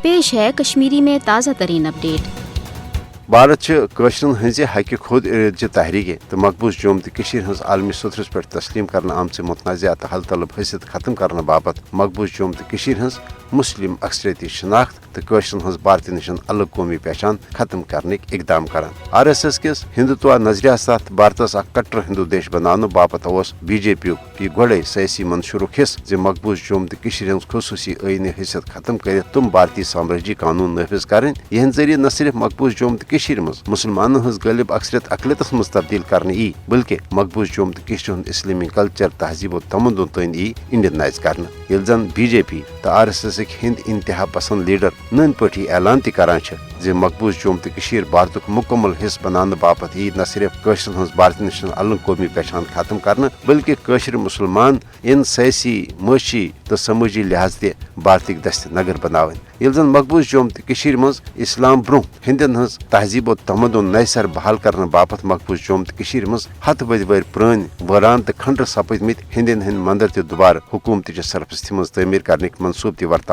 पेश है कश्मीरी में ताज़ा तरीन अपडेट। भारत कशरन हज हक खुद इरादची तहरीक तो मकबूज जोम तो हज आलमी सतरस पे तस्लीम कर आमच मुतनाज़ा तो हल तलब हसियत खत्म करने बाबत मकबूज जोम तो हज मुस्लिम अक्सरियती शनाख्त तो कशरन हज भारत नश अलग कौमी पहचान खत्म करने इकदाम कर RSS किस हिंदुत्व नजरियास तहत भारत कट्टर हिंदू देश बनाने बाबत BJP यह गोड़े सियासी मंशूर हिस्स मकबूज जोम तो हज खसूसी आईनी हैसियत खत्म कर तुम भारतीय साम्राज्य कानून नाफिज करें यह जरिए न सिर्फ मकबूज जोम तो मुसलमान हज गलिब अक्सरियत अकलियतस मज तब्दील करने यी बल्कि मकबूज जोम तो इस्लामी कल्चर तहजीब व तमदन तन यी इंडियनाइज करने यिल जन BJP तो RSS हिंद इंतहा पसंद लीडर नन पटी ऐलान तरान जे मकबूज जोम तो भारत मुकम्मल हिस्स बनाने बाबत यी न सिर्फ कशरन हज भारत नश अलग कौमी पहचान खत्म करने बल्कि कशर मुसलमान इन सियासी मशी तो समूजी लिहाज ते भारत दस्त नगर बनावन यिल जन मकबूज जोम तो मज इस्लाम ब्रोह हिंदन हज तहजीब व तमदन नए सर बहाल करने बाबत मकबूज जोम तो मज हथ बद वर पुरान वरान तो खंडर सपदमित हिंदन हंद मंदिर ते दुबार हुकूमत सरपरस्ती मज तमीर करने मनसूब ते वर्तान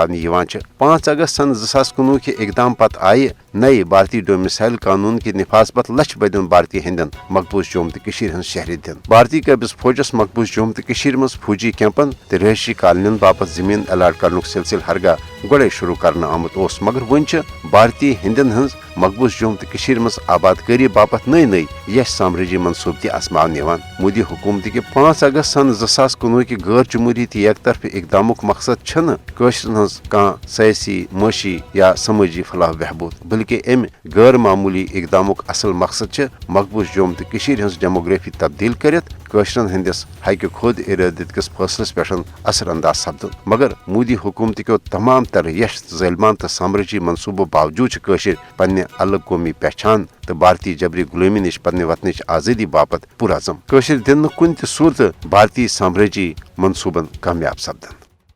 5 अगस्त सन 2019 के इकदाम पत आये नए भारतीय डोमिसाइल कानून के निफाज पत लक्ष बदन भारतीय हिंदन मकबूज जोम तो हंद शहरी दिन भारतीय कबिज फौजस मकबूज जोम तो मज फौजी कैंपन तो रहायशी कॉलोनियन बाबत जमीन अलाट कर सिलसिल हरगा गोड़े शुरू करना आमुत मगर वन भारतीय हिंदन हंज मकबूज जोम तो मज आबादकारी बाबत नई यश साम्राज्य मनसूब ते आसमान मोदी हुकूमत के 5 अगस्त सन 2019 के गैर जमहूरी तो एक तरफ इकदाम मकसद कशरन हज कह सियासी मशी या समाजी फलाह बहबूद बल्कि अम गैर मामूली इकदाम असल मकसद मकबूज जोम तो हज डेमोग्राफी तब्दील कर कशरन हंदिस हक खुद इरादत किस फैसलस पे असर अंदाज सपदन मगर मोदी हुकूमत को तमाम तर यश ज़ालिमान तो साम्राज्य मनसूबों बावजूद कशर पन्ने अलग कौमी पहचान तो भारतीय जबरी गुलामी नश पन्ने वतनच आज़ादी बाबत पुरज़म कशर दिन कुन सूरत भारतीय साम्राज्य मनसूबन कामयाब सपदन।